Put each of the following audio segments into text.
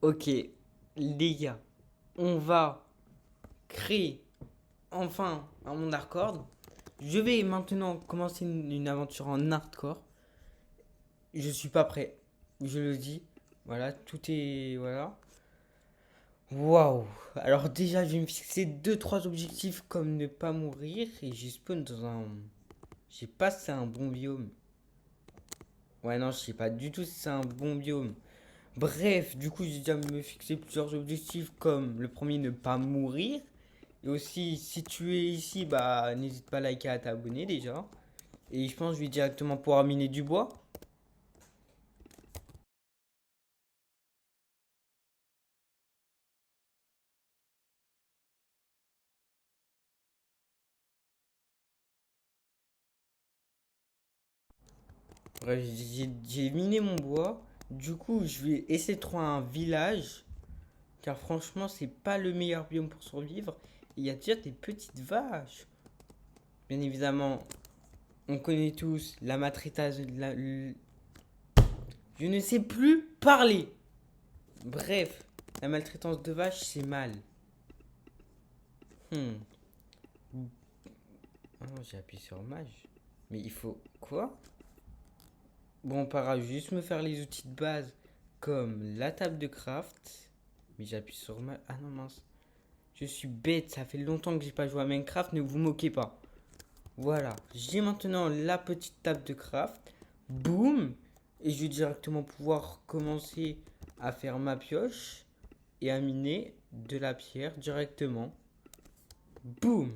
Ok, les gars, on va créer enfin un monde hardcore. Je vais maintenant commencer une aventure en hardcore. Je suis pas prêt, je le dis. Voilà, tout est. Voilà. Waouh! Alors, déjà, je vais me fixer deux trois objectifs comme ne pas mourir. Et j'ai spawn dans un. Je sais pas si c'est un bon biome. Ouais, non, je sais pas du tout si c'est un bon biome. Bref, du coup, j'ai déjà me fixé plusieurs objectifs comme le premier, ne pas mourir. Et aussi, si tu es ici, bah n'hésite pas à liker et à t'abonner déjà. Et je pense que je vais directement pouvoir miner du bois. Bref, j'ai miné mon bois. Du coup, je vais essayer de trouver un village. Car franchement, c'est pas le meilleur biome pour survivre. Il y a déjà des petites vaches. Bien évidemment, on connaît tous la maltraitance. Je ne sais plus parler. Bref, la maltraitance de vaches, c'est mal. Hmm. Ah non, j'ai appuyé sur mage. Mais il faut. Quoi? Bon, pas grave, juste me faire les outils de base comme la table de craft. Mais j'appuie sur mage. Ah non, mince. Je suis bête, ça fait longtemps que j'ai pas joué à Minecraft, ne vous moquez pas. Voilà, j'ai maintenant la petite table de craft. Boum! Et je vais directement pouvoir commencer à faire ma pioche et à miner de la pierre directement. Boum!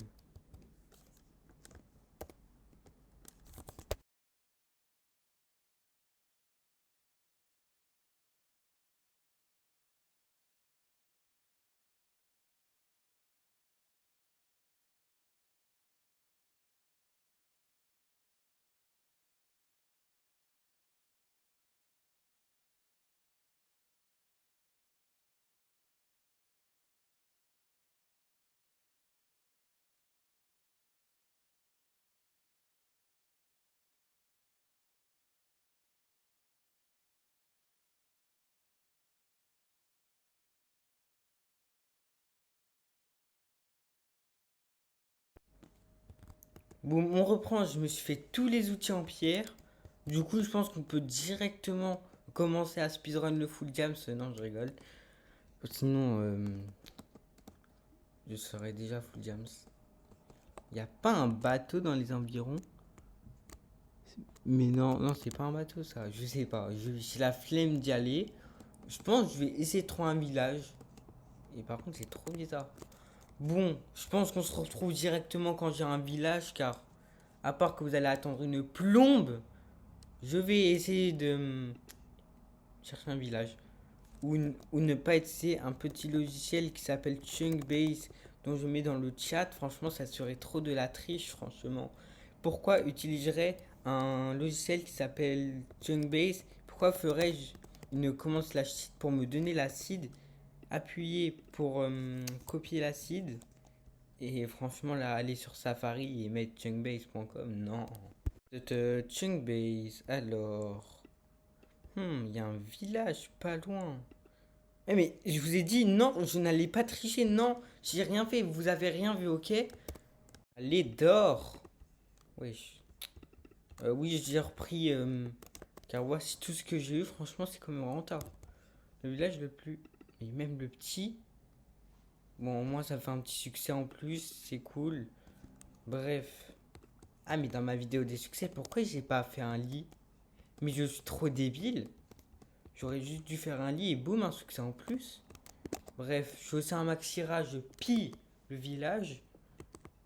Bon, on reprend, je me suis fait tous les outils en pierre. Du coup, je pense qu'on peut directement commencer à speedrun le full jams. Non, je rigole. Sinon, je serais déjà full jams. Il n'y a pas un bateau dans les environs? Mais non, non, c'est pas un bateau ça. Je sais pas. J'ai la flemme d'y aller. Je pense que je vais essayer de trouver un village. Et par contre, c'est trop bizarre. Bon, je pense qu'on se retrouve directement quand j'ai un village car, à part que vous allez attendre une plombe, je vais essayer de chercher un village. Ou ne pas être, c'est un petit logiciel qui s'appelle Chunkbase dont je mets dans le chat. Franchement, ça serait trop de la triche, franchement. Pourquoi utiliserais un logiciel qui s'appelle Chunkbase? Pourquoi ferais-je une commande slash seed pour me donner la seed, appuyer pour copier la seed et franchement là aller sur Safari et mettre chunkbase.com? Non. Chunkbase, alors. Il y a un village pas loin. Mais je vous ai dit non, je n'allais pas tricher, non, j'ai rien fait, vous avez rien vu, ok? Allez, dors. Oui, oui, j'ai repris, car voici tout ce que j'ai eu, franchement, c'est comme rentable. Le village le plus, et même le petit, bon, au moins ça fait un petit succès en plus, c'est cool. Bref. Ah, mais dans ma vidéo des succès, pourquoi j'ai pas fait un lit? Mais je suis trop débile. J'aurais juste dû faire un lit et boum, un succès en plus. Bref, je fais aussi un maxi rage, je pille le village.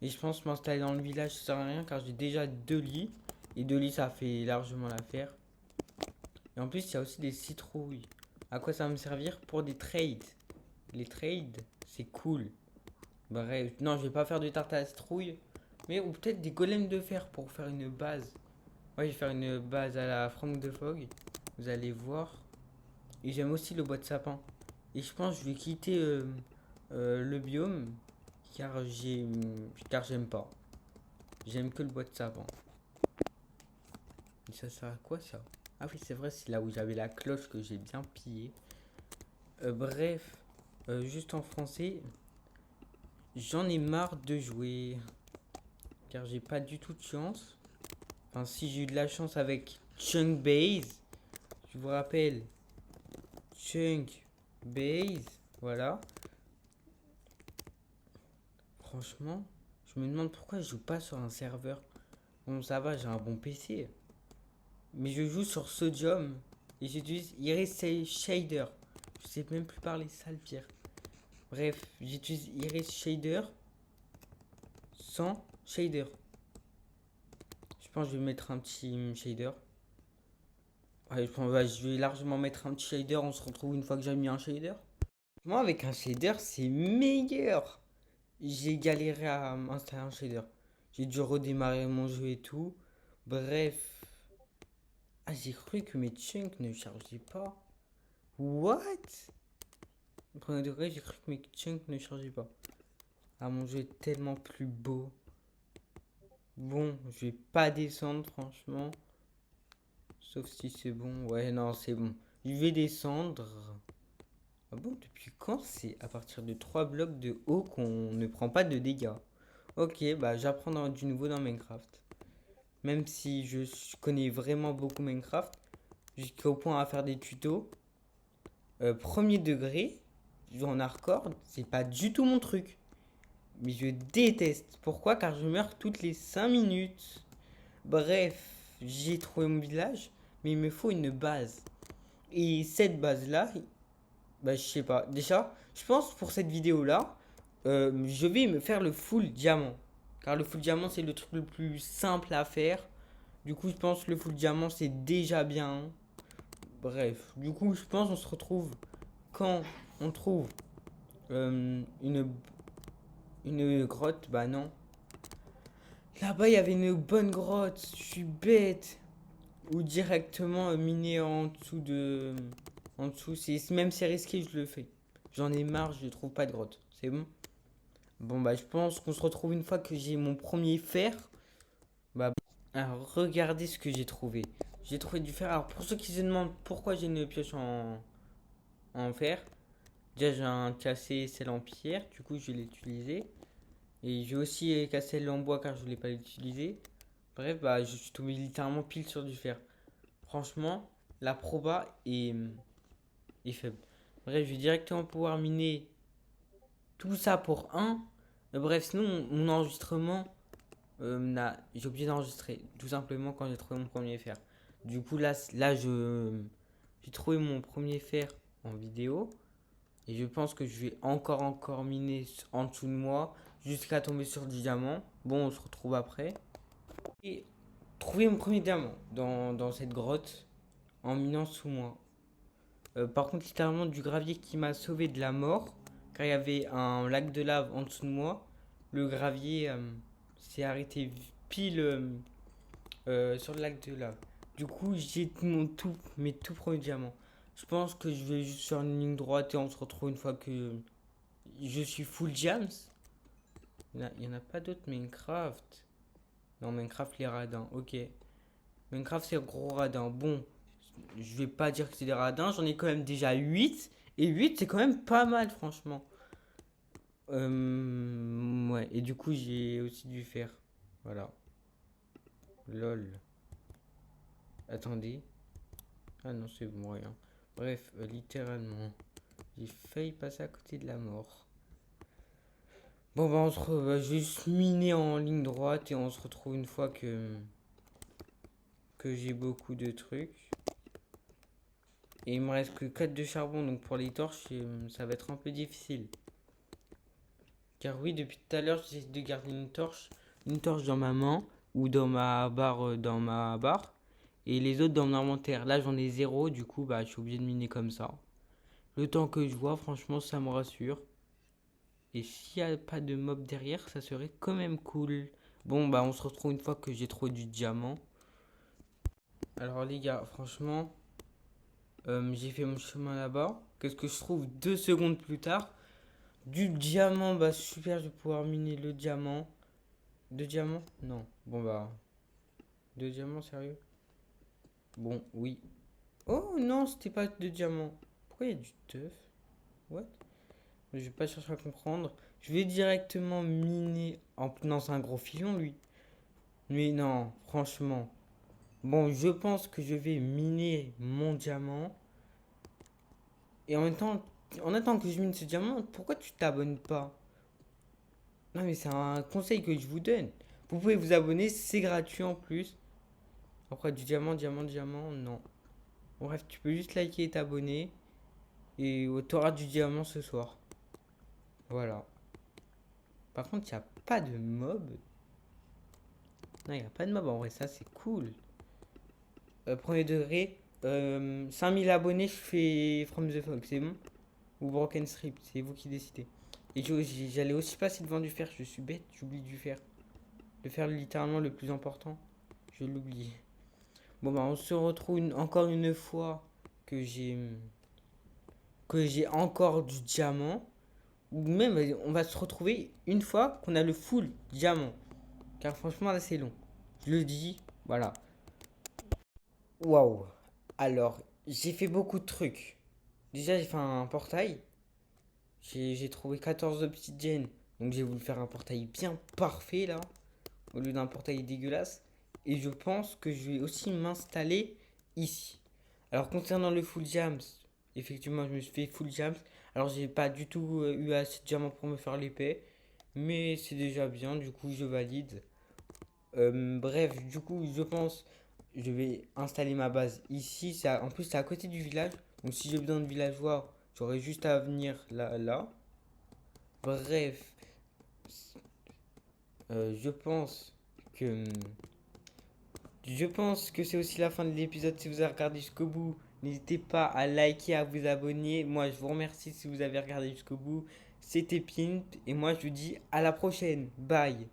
Et je pense m'installer dans le village ça sert à rien car j'ai déjà deux lits. Et deux lits ça fait largement l'affaire. Et en plus il y a aussi des citrouilles. À quoi ça va me servir? Pour des trades. Les trades c'est cool. Bref, non je vais pas faire de tarte à la citrouille. Mais ou peut-être des golems de fer pour faire une base. Ouais je vais faire une base à la Frank de Fog. Vous allez voir. Et j'aime aussi le bois de sapin. Et je pense que je vais quitter le biome car j'aime pas. J'aime que le bois de sapin. Et ça sert à quoi ça? Ah oui, c'est vrai, c'est là où j'avais la cloche que j'ai bien pillée. Bref, juste en français, j'en ai marre de jouer. Car j'ai pas du tout de chance. Enfin, si j'ai eu de la chance avec Chunk Base, je vous rappelle, Chunk Base, voilà. Franchement, je me demande pourquoi je joue pas sur un serveur. Bon, ça va, j'ai un bon PC. Mais je joue sur Sodium et j'utilise Iris Shader. Je sais même plus parler, ça le pire. Bref, j'utilise Iris Shader sans shader. Je pense que je vais mettre un petit shader. Ouais, je pense, ouais, je vais largement mettre un petit shader. On se retrouve une fois que j'ai mis un shader. Moi, avec un shader, c'est meilleur. J'ai galéré à installer un shader. J'ai dû redémarrer mon jeu et tout. Bref. Ah, j'ai cru que mes chunks ne chargeaient pas. What? Au premier degré, j'ai cru que mes chunks ne chargeaient pas. Ah, mon jeu est tellement plus beau. Bon, je vais pas descendre, franchement. Sauf si c'est bon. Ouais, non, c'est bon. Je vais descendre. Ah bon, depuis quand c'est à partir de 3 blocs de haut qu'on ne prend pas de dégâts? Ok, bah j'apprends du nouveau dans Minecraft. Même si je connais vraiment beaucoup Minecraft, jusqu'au point à faire des tutos. Premier degré, jouer en hardcore, c'est pas du tout mon truc. Mais je déteste. Pourquoi? Car je meurs toutes les 5 minutes. Bref, j'ai trouvé mon village, mais il me faut une base. Et cette base-là, bah je sais pas. Déjà, je pense pour cette vidéo-là, je vais me faire le full diamant. Car le full diamant, c'est le truc le plus simple à faire. Du coup, je pense que le full diamant, c'est déjà bien. Bref, du coup, je pense qu'on se retrouve quand on trouve une grotte. Bah non. Là-bas, il y avait une bonne grotte. Je suis bête. Ou directement miner en dessous de... En dessous, même c'est risqué, je le fais. J'en ai marre, je trouve pas de grotte. C'est bon? Bon, bah, je pense qu'on se retrouve une fois que j'ai mon premier fer. Bah, alors, regardez ce que j'ai trouvé. J'ai trouvé du fer. Alors, pour ceux qui se demandent pourquoi j'ai une pioche en fer, déjà, j'ai un cassé celle en pierre. Du coup, je vais l'utiliser. Et j'ai aussi cassé celle en bois car je voulais pas l'utiliser. Bref, bah, je suis tombé littéralement pile sur du fer. Franchement, la proba est faible. Bref, je vais directement pouvoir miner tout ça pour un. Bref, sinon, mon enregistrement, j'ai oublié d'enregistrer. Tout simplement quand j'ai trouvé mon premier fer. Du coup, là j'ai trouvé mon premier fer en vidéo. Et je pense que je vais encore miner en dessous de moi jusqu'à tomber sur du diamant. Bon, on se retrouve après. Et trouver mon premier diamant dans cette grotte en minant sous moi. Par contre, littéralement, du gravier qui m'a sauvé de la mort. Car il y avait un lac de lave en dessous de moi. Le gravier s'est arrêté pile sur le lac de lave. Du coup, j'ai mes tout premiers diamants. Je pense que je vais juste sur une ligne droite et on se retrouve une fois que je suis full jams. Il y en a pas d'autres Minecraft. Non, Minecraft les radins, ok. Minecraft c'est gros radins. Bon, je vais pas dire que c'est des radins, j'en ai quand même déjà 8. Et 8 c'est quand même pas mal franchement. Ouais, et du coup j'ai aussi dû faire. Voilà. Lol. Attendez. Ah non, c'est bon, rien. Bref, littéralement. J'ai failli passer à côté de la mort. Bon, bah, je vais juste miner en ligne droite et on se retrouve une fois que j'ai beaucoup de trucs. Et il me reste que 4 de charbon, donc pour les torches, ça va être un peu difficile. Car oui, depuis tout à l'heure, j'essaie de garder une torche dans ma main ou dans ma barre, et les autres dans mon inventaire. Là, j'en ai zéro, du coup, bah, je suis obligé de miner comme ça. Le temps que je vois, franchement, ça me rassure. Et s'il n'y a pas de mob derrière, ça serait quand même cool. Bon, bah, on se retrouve une fois que j'ai trouvé du diamant. Alors, les gars, franchement, j'ai fait mon chemin là-bas. Qu'est-ce que je trouve 2 secondes plus tard? Du diamant, bah super, je vais pouvoir miner le diamant. 2 diamants? Non. Bon, bah, 2 diamants, sérieux? Bon, oui. Oh non, c'était pas 2 diamants. Pourquoi il y a du teuf? What? Je vais pas chercher à comprendre. Je vais directement miner en... Non, c'est un gros filon, lui. Mais non, franchement. Bon, je pense que je vais miner mon diamant. Et en attendant que je mine ce diamant, pourquoi tu t'abonnes pas? Non, mais c'est un conseil que je vous donne. Vous pouvez vous abonner, c'est gratuit en plus. Après, du diamant, diamant, diamant, non. Bref, tu peux juste liker et t'abonner. Et tu auras du diamant ce soir. Voilà. Par contre, il n'y a pas de mob. Non, il n'y a pas de mob en vrai, ça c'est cool. Premier degré, 5000 abonnés, je fais From the Fog, c'est bon? Ou Broken Strip, c'est vous qui décidez. Et j'allais aussi passer devant du fer, je suis bête, j'oublie du fer. Le fer littéralement le plus important, je l'oublie. Bon bah on se retrouve encore une fois que j'ai encore du diamant. Ou même on va se retrouver une fois qu'on a le full diamant. Car franchement là c'est long. Je le dis, voilà. Waouh. Alors, j'ai fait beaucoup de trucs. Déjà j'ai fait un portail. J'ai trouvé 14 obsidiennes. Donc j'ai voulu faire un portail bien parfait là. Au lieu d'un portail dégueulasse. Et je pense que je vais aussi m'installer ici. Alors concernant le full jams, effectivement je me suis fait full jams. Alors j'ai pas du tout eu assez de diamants pour me faire l'épée. Mais c'est déjà bien, du coup je valide. Bref, du coup je pense je vais installer ma base ici. En plus c'est à côté du village. Donc si j'ai besoin de villageois, j'aurai juste à venir là. Bref, je pense que c'est aussi la fin de l'épisode. Si vous avez regardé jusqu'au bout, n'hésitez pas à liker, à vous abonner. Moi, je vous remercie si vous avez regardé jusqu'au bout. C'était Pimp et moi, je vous dis à la prochaine. Bye.